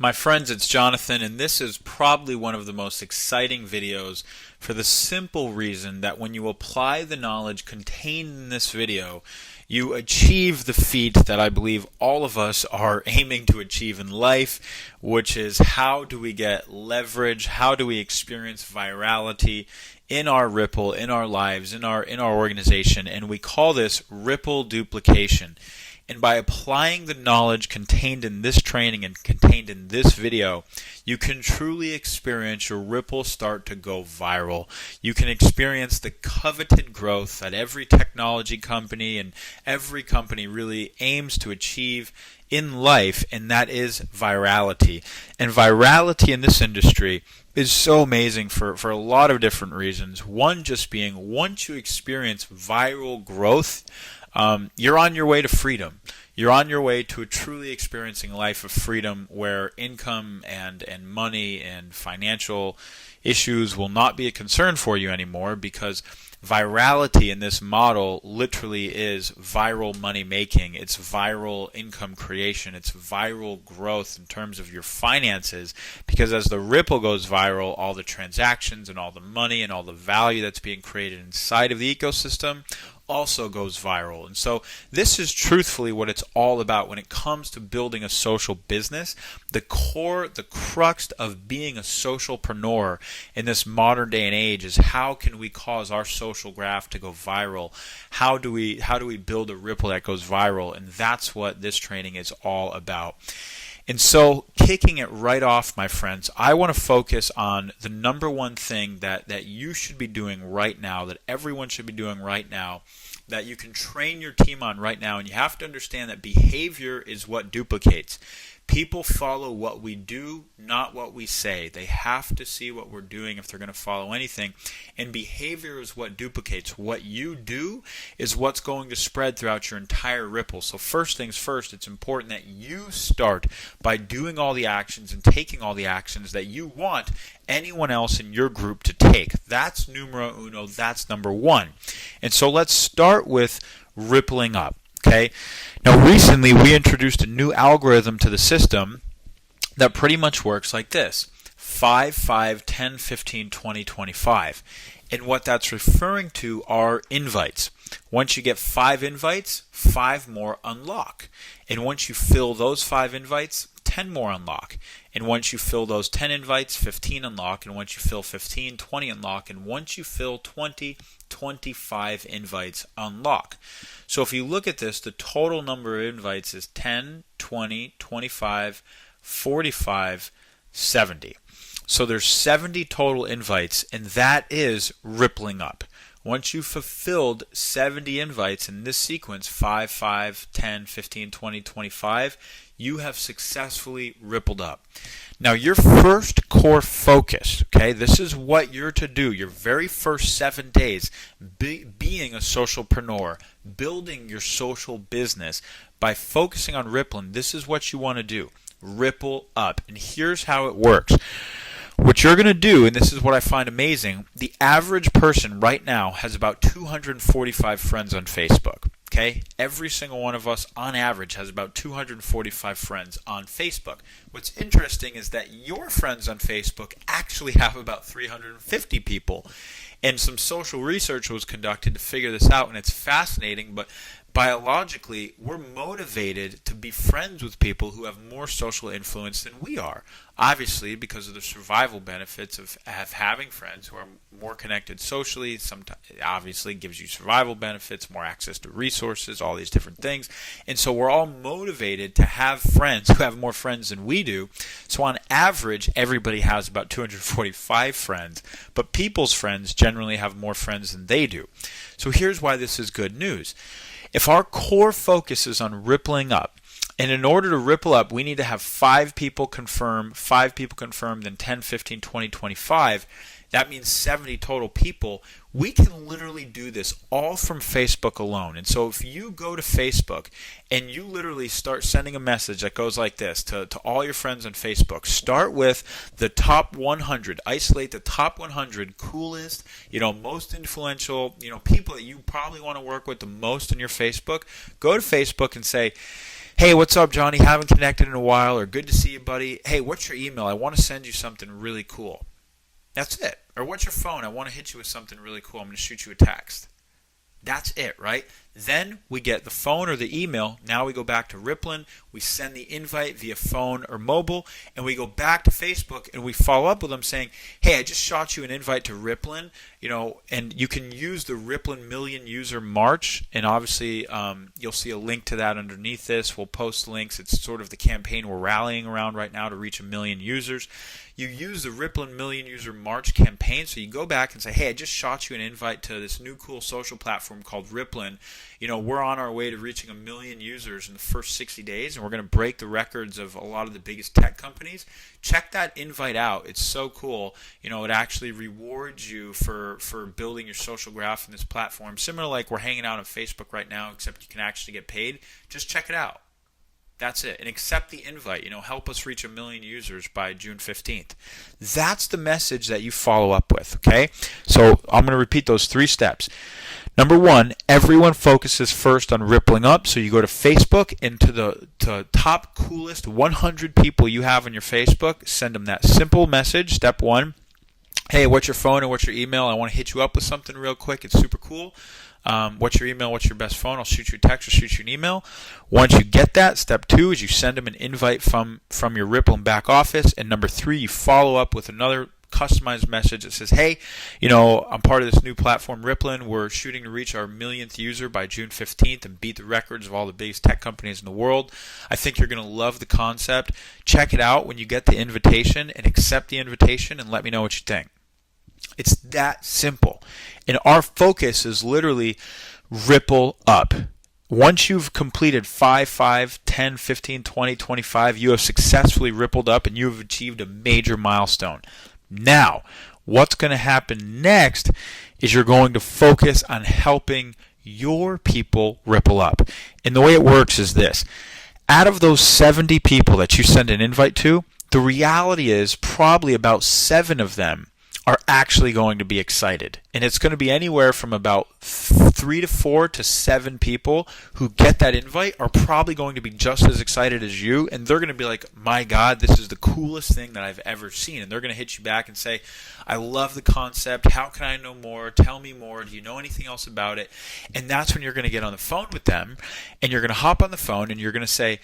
My friends, it's Jonathan, and this is probably one of the most exciting videos for the simple reason that when you apply the knowledge contained in this video, you achieve the feat that I believe all of us are aiming to achieve in life, which is how do we get leverage, how do we experience virality in our Ripple, in our lives, in our organization, and we call this Ripple duplication. And by applying the knowledge contained in this training and contained in this video, you can truly experience your Ripple start to go viral. You can experience the coveted growth that every technology company and every company really aims to achieve in life, and that is virality. And virality in this industry is so amazing for a lot of different reasons. One just being, once you experience viral growth, you're on your way to freedom. You're on your way to a truly experiencing a life of freedom where income and money and financial issues will not be a concern for you anymore, because virality in this model literally is viral money making. It's viral income creation. It's viral growth in terms of your finances, because as the Ripple goes viral, all the transactions and all the money and all the value that's being created inside of the ecosystem also goes viral. And so this is truthfully what it's all about when it comes to building a social business. The core, the crux of being a socialpreneur in this modern day and age is, how can we cause our social graph to go viral? How do we build a Ripple that goes viral? And that's what this training is all about. And so, kicking it right off, my friends, I want to focus on the number one thing that you should be doing right now, that everyone should be doing right now, that you can train your team on right now. And you have to understand that behavior is what duplicates. People follow what we do, not what we say. They have to see what we're doing if they're going to follow anything. And behavior is what duplicates. What you do is what's going to spread throughout your entire Ripple. So first things first, it's important that you start by doing all the actions and taking all the actions that you want anyone else in your group to take. That's numero uno. That's number one. And so let's start with rippling up. Okay. Now, recently we introduced a new algorithm to the system that pretty much works like this: 5, 5, 10, 15, 20, 25. And what that's referring to are invites. Once you get 5 invites, 5 more unlock. And once you fill those 5 invites, 10 more unlock. And once you fill those 10 invites, 15 unlock. And once you fill 15, 20 unlock. And once you fill 20, 25 invites unlock. So if you look at this, the total number of invites is 10, 20, 25, 45, 70. So there's 70 total invites, and that is rippling up. Once you've fulfilled 70 invites in this sequence, 5, 5, 10, 15, 20, 25, you have successfully rippled up. Now, your first core focus, okay, this is what you're to do your very first 7 days, being a socialpreneur, building your social business by focusing on Rippln. This is what you want to do: ripple up. And here's how it works. What you're going to do, and this is what I find amazing, the average person right now has about 245 friends on Facebook. Okay? Every single one of us, on average, has about 245 friends on Facebook. What's interesting is that your friends on Facebook actually have about 350 people. And some social research was conducted to figure this out, and it's fascinating, but biologically, we're motivated to be friends with people who have more social influence than we are. Obviously, because of the survival benefits of having friends who are more connected socially. Sometimes, obviously, gives you survival benefits, more access to resources, all these different things. And so we're all motivated to have friends who have more friends than we do. So on average, everybody has about 245 friends, but people's friends generally have more friends than they do. So here's why this is good news. If our core focus is on rippling up, and in order to ripple up, we need to have 5 people confirm, 5 people confirmed, then 10, 15, 20, 25. That means 70 total people. We can literally do this all from Facebook alone. And so if you go to Facebook and you literally start sending a message that goes like this to all your friends on Facebook, start with the top 100. Isolate the top 100 coolest, most influential, people that you probably want to work with the most in your Facebook. Go to Facebook and say, Hey, what's up, Johnny? Haven't connected in a while, or good to see you, buddy. Hey, what's your email? I want to send you something really cool. That's it. Or what's your phone? I want to hit you with something really cool. I'm going to shoot you a text. That's it, right? Then we get the phone or the email. Now we go back to Rippln. We send the invite via phone or mobile, and we go back to Facebook and we follow up with them saying, "Hey, I just shot you an invite to Rippln, and you can use the Rippln Million User March, and obviously you'll see a link to that underneath this. We'll post links. It's sort of the campaign we're rallying around right now to reach 1 million users. You use the Rippln Million User March campaign, so you go back and say, "Hey, I just shot you an invite to this new cool social platform called Rippln. We're on our way to reaching 1 million users in the first 60 days, and we're going to break the records of a lot of the biggest tech companies. Check that invite out. It's so cool. It actually rewards you for building your social graph in this platform. Similar like we're hanging out on Facebook right now, except you can actually get paid. Just check it out." That's it. And accept the invite. Help us reach 1 million users by June 15th. That's the message that you follow up with, okay? So I'm going to repeat those 3 steps. Number 1, everyone focuses first on rippling up. So you go to Facebook and to the top coolest 100 people you have on your Facebook, send them that simple message. Step 1, "Hey, what's your phone and what's your email? I want to hit you up with something real quick. It's super cool. What's your email? What's your best phone? I'll shoot you a text or shoot you an email." Once you get that, step 2 is you send them an invite from your Rippln back office. And number 3, you follow up with another customized message that says, "Hey, I'm part of this new platform, Rippln. We're shooting to reach our 1,000,000th user by June 15th and beat the records of all the biggest tech companies in the world. I think you're going to love the concept. Check it out when you get the invitation and accept the invitation and let me know what you think." It's that simple. And our focus is literally ripple up. Once you've completed 5, 10, 15, 20, 25, you have successfully rippled up and you have achieved a major milestone. Now, what's going to happen next is you're going to focus on helping your people ripple up. And the way it works is this. Out of those 70 people that you send an invite to, the reality is probably about 7 of them are actually going to be excited. And it's going to be anywhere from about 3 to 4 to 7 people who get that invite are probably going to be just as excited as you. And they're going to be like, "My God, this is the coolest thing that I've ever seen." And they're going to hit you back and say, "I love the concept. How can I know more? Tell me more. Do you know anything else about it?" And that's when you're going to get on the phone with them. And you're going to hop on the phone and you're going to say,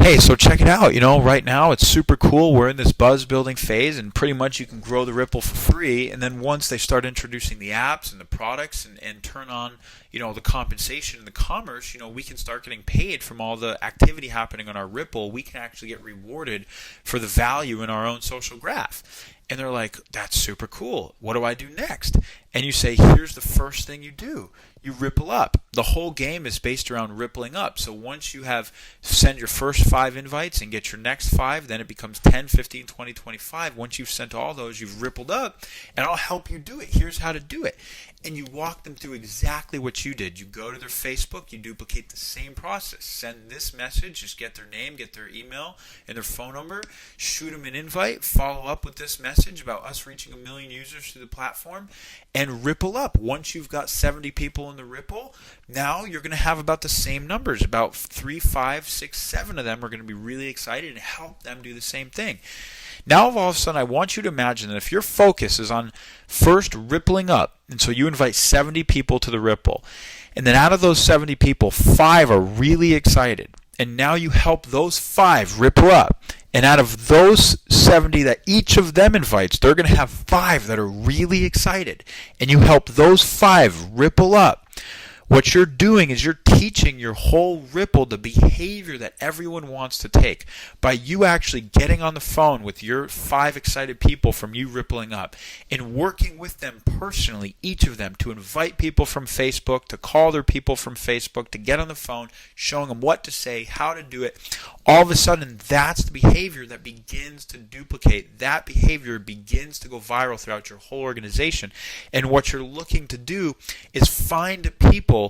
"Hey, so check it out. Right now it's super cool. We're in this buzz building phase, and pretty much you can grow the Ripple for free. And then once they start introducing the apps and the products and turn on the compensation and the commerce, we can start getting paid from all the activity happening on our Ripple. We can actually get rewarded for the value in our own social graph." And they're like, "That's super cool. What do I do next?" And you say, "Here's the first thing you do. You ripple up." The whole game is based around rippling up. So once you have sent your first 5 invites and get your next 5, then it becomes 10, 15, 20, 25. Once you've sent all those, you've rippled up, and I'll help you do it. Here's how to do it. And you walk them through exactly what you did. You go to their Facebook, you duplicate the same process. Send this message, just get their name, get their email and their phone number, shoot them an invite, follow up with this message about us reaching 1 million users through the platform, and ripple up. Once you've got 70 people in the Ripple, now you're going to have about the same numbers. About 3, 5, 6, 7 of them are going to be really excited and help them do the same thing. Now, all of a sudden, I want you to imagine that if your focus is on first rippling up, and so you invite 70 people to the Ripple, and then out of those 70 people, 5 are really excited, and now you help those 5 ripple up, and out of those 70 that each of them invites, they're going to have 5 that are really excited, and you help those 5 ripple up. What you're doing is you're teaching your whole Ripple the behavior that everyone wants to take by you actually getting on the phone with your 5 excited people from you rippling up and working with them personally, each of them, to invite people from Facebook, to call their people from Facebook, to get on the phone, showing them what to say, how to do it. All of a sudden, that's the behavior that begins to duplicate. That behavior begins to go viral throughout your whole organization. And what you're looking to do is find people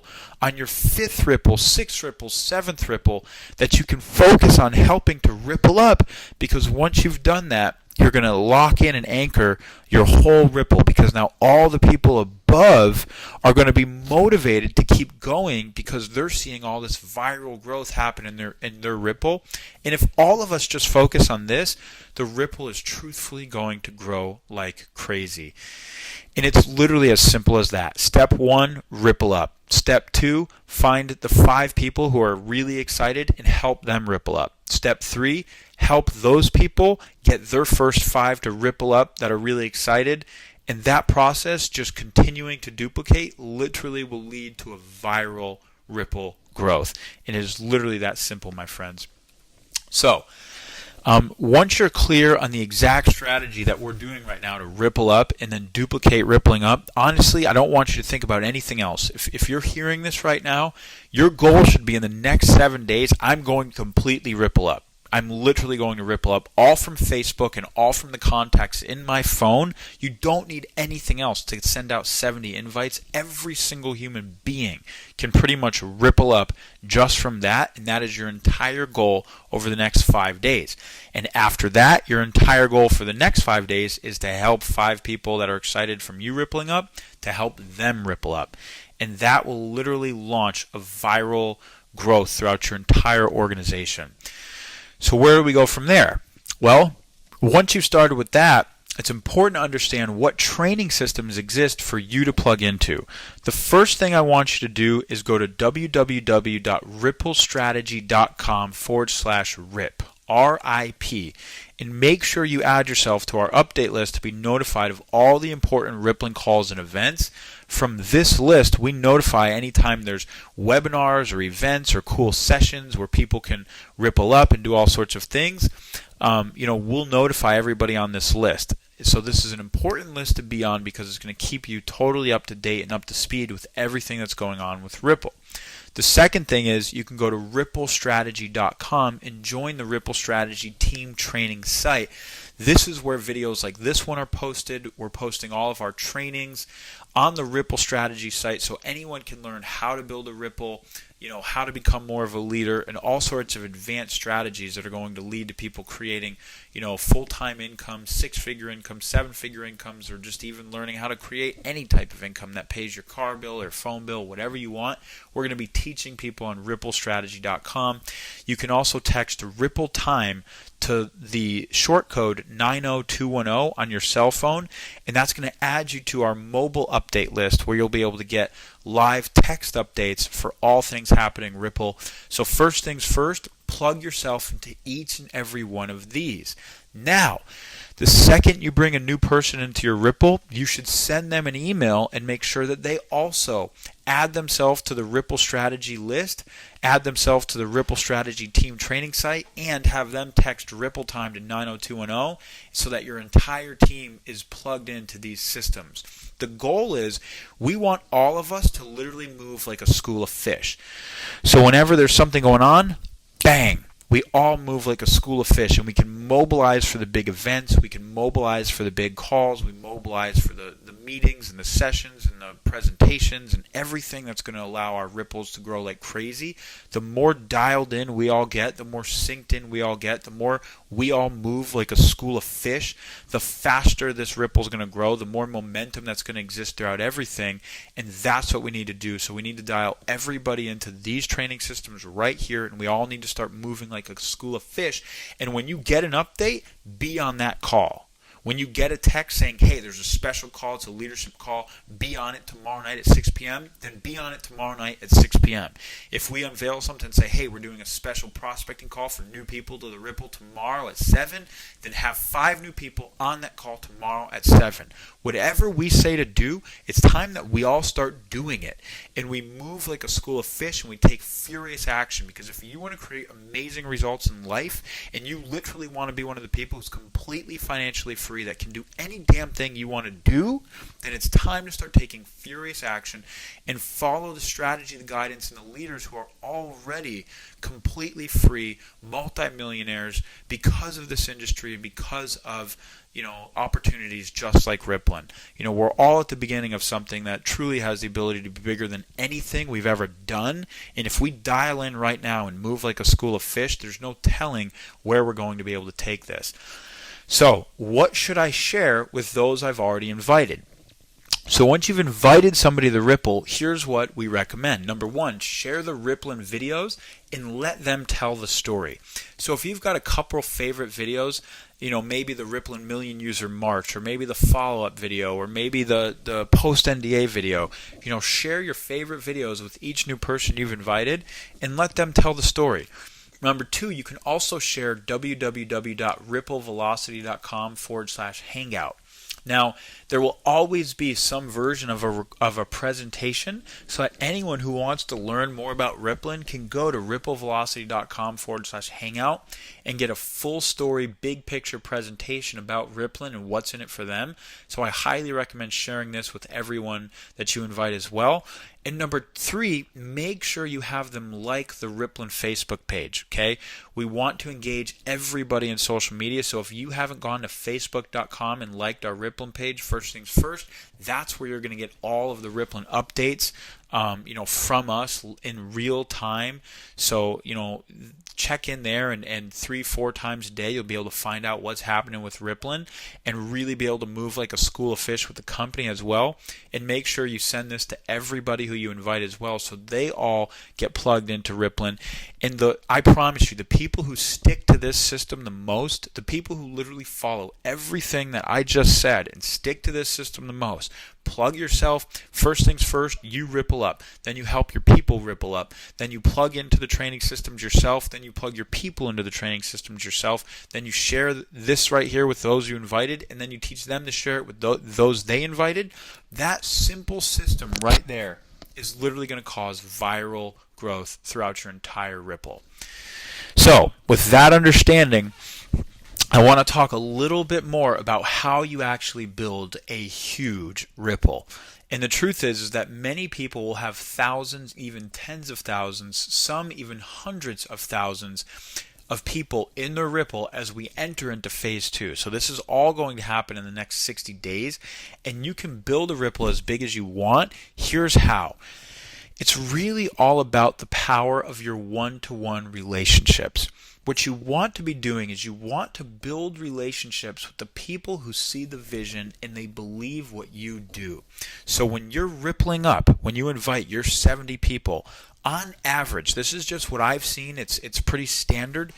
on your 5th Ripple, 6th Ripple, 7th Ripple that you can focus on helping to ripple up, because once you've done that, you're going to lock in and anchor your whole Ripple, because now all the people above above are going to be motivated to keep going because they're seeing all this viral growth happen in their Ripple. And if all of us just focus on this, the Ripple is truthfully going to grow like crazy. And it's literally as simple as that. Step 1, ripple up. Step 2, find the 5 people who are really excited and help them ripple up. Step 3, help those people get their first 5 to ripple up that are really excited. And that process, just continuing to duplicate, literally will lead to a viral Ripple growth. And it is literally that simple, my friends. So, once you're clear on the exact strategy that we're doing right now to ripple up and then duplicate rippling up, honestly, I don't want you to think about anything else. If you're hearing this right now, your goal should be in the next 7 days, I'm going to completely ripple up. I'm literally going to ripple up all from Facebook and all from the contacts in my phone. You don't need anything else to send out 70 invites. Every single human being can pretty much ripple up just from that, and that is your entire goal over the next 5 days. And after that, your entire goal for the next 5 days is to help 5 people that are excited from you rippling up to help them ripple up. And that will literally launch a viral growth throughout your entire organization. So where do we go from there? Well, once you've started with that, it's important to understand what training systems exist for you to plug into. The first thing I want you to do is go to www.ripplstrategy.com/RIP, RIP, and make sure you add yourself to our update list to be notified of all the important Rippln calls and events. From this list, we notify anytime there's webinars or events or cool sessions where people can ripple up and do all sorts of things. We'll notify everybody on this list. So this is an important list to be on because it's going to keep you totally up to date and up to speed with everything that's going on with Ripple. The second thing is you can go to ripplstrategy.com and join the Ripple Strategy team training site. This is where videos like this one are posted. We're posting all of our trainings on the Ripple Strategy site so anyone can learn how to build a Ripple, how to become more of a leader, and all sorts of advanced strategies that are going to lead to people creating, full-time income, 6-figure income, 7-figure incomes, or just even learning how to create any type of income that pays your car bill or phone bill, whatever you want. We're going to be teaching people on ripplstrategy.com. You can also text Ripple Time to the short code 90210 on your cell phone, and that's going to add you to our mobile update list where you'll be able to get live text updates for all things happening Ripple. So first things first, plug yourself into each and every one of these. Now, the second you bring a new person into your Ripple, you should send them an email and make sure that they also add themselves to the Ripple Strategy list, add themselves to the Ripple Strategy team training site, and have them text Ripple Time to 90210 so that your entire team is plugged into these systems. The goal is we want all of us to literally move like a school of fish. So whenever there's something going on, bang, we all move like a school of fish, and we can mobilize for the big events, we can mobilize for the big calls, we mobilize for the meetings and the sessions and the presentations and everything that's going to allow our ripples to grow like crazy. The more dialed in we all get, the more synced in we all get, the more we all move like a school of fish, the faster this ripple is going to grow, the more momentum that's going to exist throughout everything, and that's what we need to do. So we need to dial everybody into these training systems right here, and we all need to start moving like a school of fish. And when you get an update, be on that call. When you get a text saying, hey, there's a special call, it's a leadership call, be on it tomorrow night at 6 p.m., then be on it tomorrow night at 6 p.m. If we unveil something and say, hey, we're doing a special prospecting call for new people to the Ripple tomorrow at 7, then have 5 new people on that call tomorrow at 7. Whatever we say to do, it's time that we all start doing it. And we move like a school of fish and we take furious action, because if you want to create amazing results in life and you literally want to be one of the people who's completely financially free that can do any damn thing you want to do, then it's time to start taking furious action and follow the strategy, the guidance, and the leaders who are already completely free multimillionaires because of this industry and because of opportunities just like Rippln. We're all at the beginning of something that truly has the ability to be bigger than anything we've ever done. And if we dial in right now and move like a school of fish, there's no telling where we're going to be able to take this. So, what should I share with those I've already invited? So once you've invited somebody to Ripple, here's what we recommend. Number one, share the Rippln videos and let them tell the story. So if you've got a couple favorite videos, maybe the Rippln Million User March, or maybe the follow-up video, or maybe the post-NDA video, share your favorite videos with each new person you've invited and let them tell the story. Number two, you can also share www.ripplevelocity.com/hangout. Now, there will always be some version of a presentation, so that anyone who wants to learn more about Rippln can go to ripplevelocity.com/hangout and get a full story, big picture presentation about Rippln and what's in it for them. So I highly recommend sharing this with everyone that you invite as well. And number three, make sure you have them like the Rippln Facebook page, okay? We want to engage everybody in social media, so if you haven't gone to facebook.com and liked our Rippln page, first things first, that's where you're going to get all of the Rippln updates, from us in real time. So, check in there, and 3-4 times a day you'll be able to find out what's happening with Rippln and really be able to move like a school of fish with the company as well. And make sure you send this to everybody who you invite as well, so they all get plugged into Rippln. And I promise you, the people who stick to this system the most, the people who literally follow everything that I just said and stick to this system the most, plug yourself. First things first, you ripple up. Then you help your people ripple up. Then you plug into the training systems yourself. Then you plug your people into the training systems yourself. Then you share this right here with those you invited, and then you teach them to share it with those they invited. That simple system right there is literally going to cause viral growth throughout your entire Ripple. So, with that understanding, I want to talk a little bit more about how you actually build a huge Ripple. And the truth is that many people will have thousands, even tens of thousands, some even hundreds of thousands of people in their Ripple as we enter into phase 2. So this is all going to happen in the next 60 days, and you can build a Ripple as big as you want. Here's how. It's really all about the power of your one-to-one relationships. What you want to be doing is you want to build relationships with the people who see the vision and they believe what you do. So when you're rippling up, when you invite your 70 people, on average, this is just what I've seen, it's pretty standard,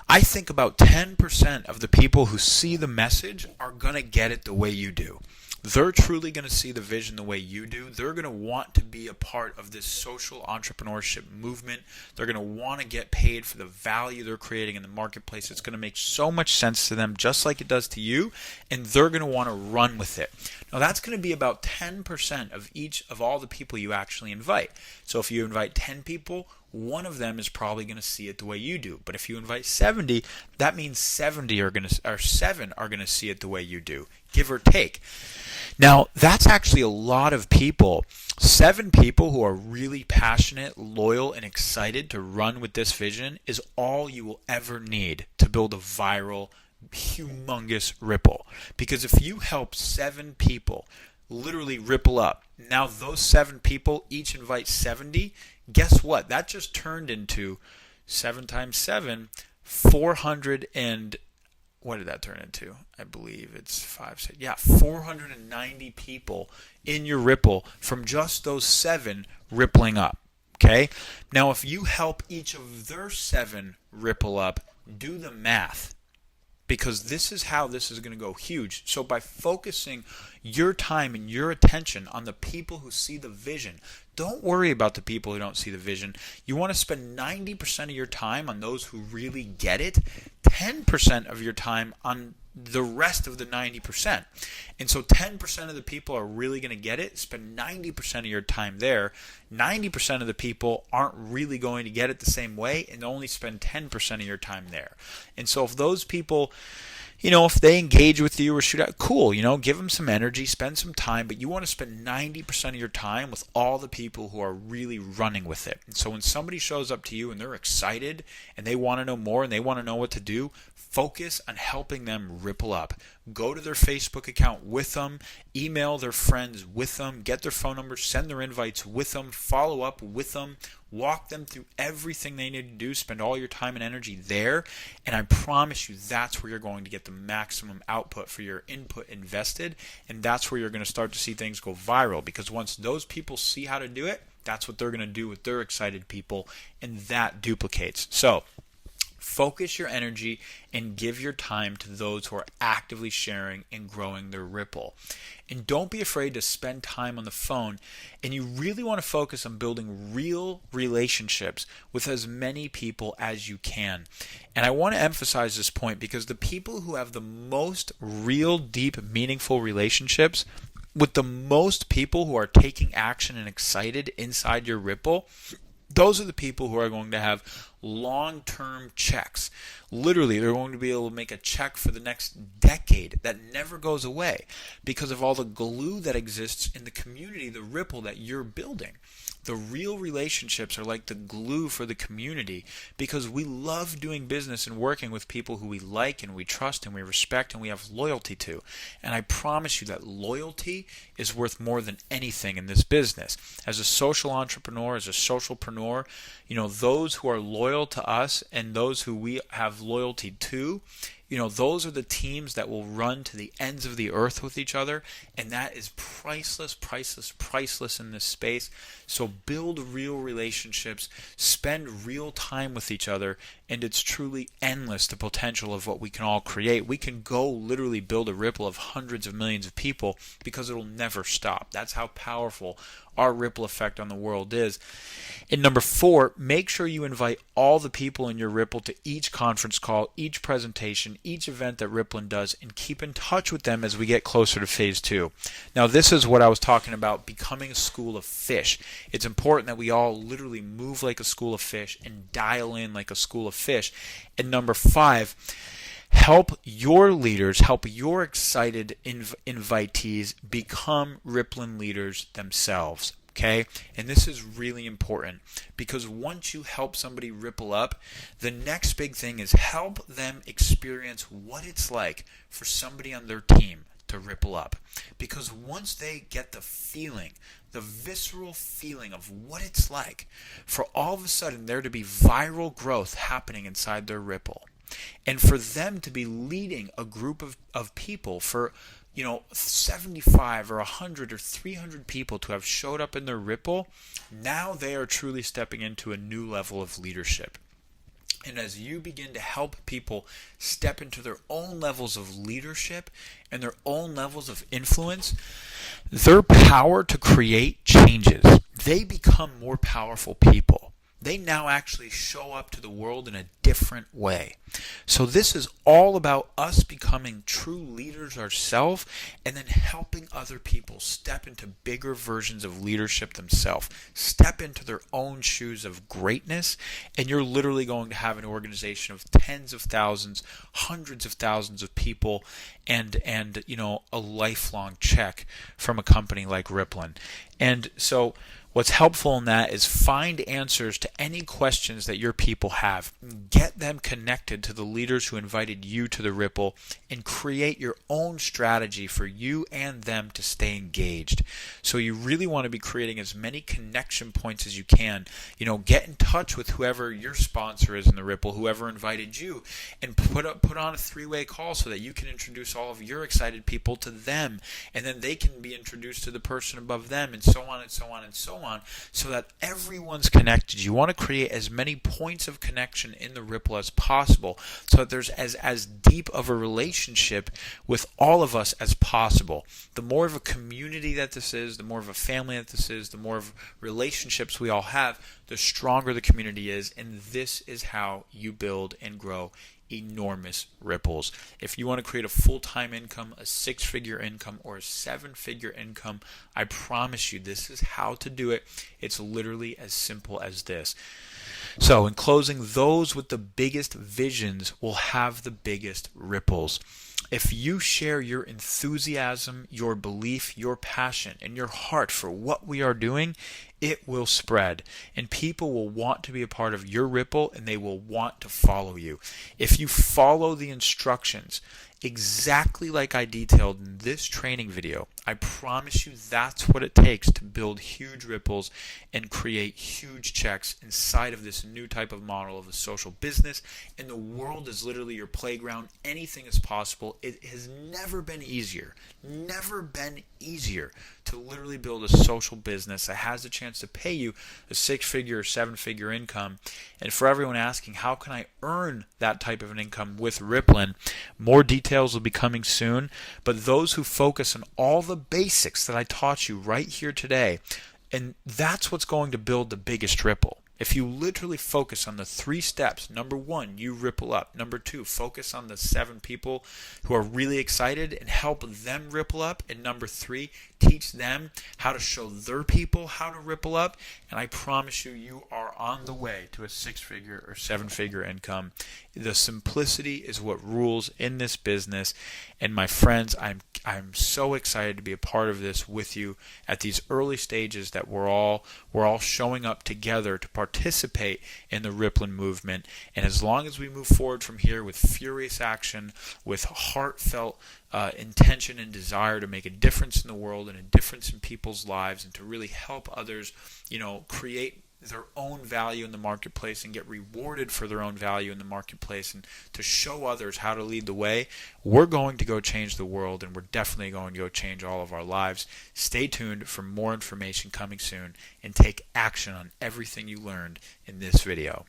I think about 10% of the people who see the message are going to get it the way you do. They're truly going to see the vision the way you do. They're going to want to be a part of this social entrepreneurship movement. They're going to want to get paid for the value they're creating in the marketplace. It's going to make so much sense to them, just like it does to you, and they're going to want to run with it. Now, that's going to be about 10% of each of all the people you actually invite. So if you invite 10 people, one of them is probably going to see it the way you do. But if you invite 70, that means 7 are going to see it the way you do, give or take. Now, that's actually a lot of people. 7 people who are really passionate, loyal, and excited to run with this vision is all you will ever need to build a viral, humongous Ripple. Because if you help 7 people literally ripple up, now those 7 people each invite 70, guess what? That just turned into 7 times 7, 400 and what did that turn into? I believe it's 5, 6. Yeah, 490 people in your Ripple from just those 7 rippling up. Okay? Now, if you help each of their 7 ripple up, do the math. Because this is how this is going to go huge. So by focusing your time and your attention on the people who see the vision, don't worry about the people who don't see the vision. You want to spend 90% of your time on those who really get it, 10% of your time on the rest of the 90%. And so 10% of the people are really going to get it. Spend 90% of your time there. 90% of the people aren't really going to get it the same way, and only spend 10% of your time there. And so if those people, if they engage with you or shoot out, cool, give them some energy, spend some time, but you want to spend 90% of your time with all the people who are really running with it. And so when somebody shows up to you and they're excited and they want to know more and they want to know what to do, Focus on helping them ripple up. Go to their Facebook account with them, email their friends with them, get their phone numbers, send their invites with them, follow up with them, walk them through everything they need to do, spend all your time and energy there, and I promise you that's where you're going to get the maximum output for your input invested, and that's where you're going to start to see things go viral, because once those people see how to do it, that's what they're going to do with their excited people, and that duplicates. So focus your energy and give your time to those who are actively sharing and growing their Ripple. And don't be afraid to spend time on the phone. And you really want to focus on building real relationships with as many people as you can. And I want to emphasize this point because the people who have the most real, deep, meaningful relationships with the most people who are taking action and excited inside your Ripple, those are the people who are going to have long-term checks. Literally, they're going to be able to make a check for the next decade that never goes away because of all the glue that exists in the community, the Ripple that you're building. The real relationships are like the glue for the community because we love doing business and working with people who we like and we trust and we respect and we have loyalty to. And I promise you that loyalty is worth more than anything in this business. As a social entrepreneur, as a socialpreneur, those who are loyal to us and those who we have loyalty to, those are the teams that will run to the ends of the earth with each other, and that is priceless, priceless, priceless in this space. So build real relationships, spend real time with each other, and it's truly endless, the potential of what we can all create. We can go literally build a Ripple of hundreds of millions of people because it'll never stop. That's how powerful our ripple effect on the world is. And number 4, make sure you invite all the people in your Ripple to each conference call, each presentation, each event that Rippln does, and keep in touch with them as we get closer to phase 2. Now, this is what I was talking about, becoming a school of fish. It's important that we all literally move like a school of fish and dial in like a school of fish. And number 5, help your leaders, help your excited invitees become Rippln leaders themselves. Okay? And this is really important because once you help somebody ripple up, the next big thing is help them experience what it's like for somebody on their team to ripple up. Because once they get the feeling, the visceral feeling of what it's like for all of a sudden there to be viral growth happening inside their Ripple, and for them to be leading a group of people, for 75 or 100 or 300 people to have showed up in their Ripple, now they are truly stepping into a new level of leadership. And as you begin to help people step into their own levels of leadership and their own levels of influence, their power to create changes. They become more powerful people. They now actually show up to the world in a different way. So this is all about us becoming true leaders ourselves and then helping other people step into bigger versions of leadership themselves, step into their own shoes of greatness, and you're literally going to have an organization of tens of thousands, hundreds of thousands of people, and a lifelong check from a company like Rippln. And so what's helpful in that is find answers to any questions that your people have. Get them connected to the leaders who invited you to the Ripple and create your own strategy for you and them to stay engaged. So you really want to be creating as many connection points as you can. Get in touch with whoever your sponsor is in the Ripple, whoever invited you, and put on a 3-way call so that you can introduce all of your excited people to them, and then they can be introduced to the person above them, and so on and so on and so on, so that everyone's connected. You want to create as many points of connection in the Ripple as possible so that there's as deep of a relationship with all of us as possible. The more of a community that this is, the more of a family that this is, the more of relationships we all have, the stronger the community is, and this is how you build and grow enormous ripples. If you want to create a full-time income, a 6-figure income, or a 7-figure income, I promise you this is how to do it. It's literally as simple as this. So in closing, those with the biggest visions will have the biggest ripples. If you share your enthusiasm, your belief, your passion, and your heart for what we are doing, it will spread, and people will want to be a part of your Ripple, and they will want to follow you. If you follow the instructions exactly like I detailed in this training video, I promise you that's what it takes to build huge ripples and create huge checks inside of this new type of model of a social business. And the world is literally your playground. Anything is possible. It has never been easier to literally build a social business that has a chance to pay you a 6-figure or 7-figure income. And for everyone asking, how can I earn that type of an income with Rippln? More details will be coming soon, but those who focus on all the basics that I taught you right here today, and that's what's going to build the biggest ripple. If you literally focus on the 3 steps, number 1, you ripple up. Number 2, focus on the 7 people who are really excited and help them ripple up. And number 3, teach them how to show their people how to ripple up. And I promise you, you are on the way to a 6-figure or 7-figure income. The simplicity is what rules in this business. And my friends, I'm so excited to be a part of this with you at these early stages that we're all showing up together to participate in the Rippln movement. And as long as we move forward from here with furious action, with heartfelt intention and desire to make a difference in the world and a difference in people's lives, and to really help others, create their own value in the marketplace and get rewarded for their own value in the marketplace, and to show others how to lead the way, we're going to go change the world, and we're definitely going to go change all of our lives. Stay tuned for more information coming soon, and take action on everything you learned in this video.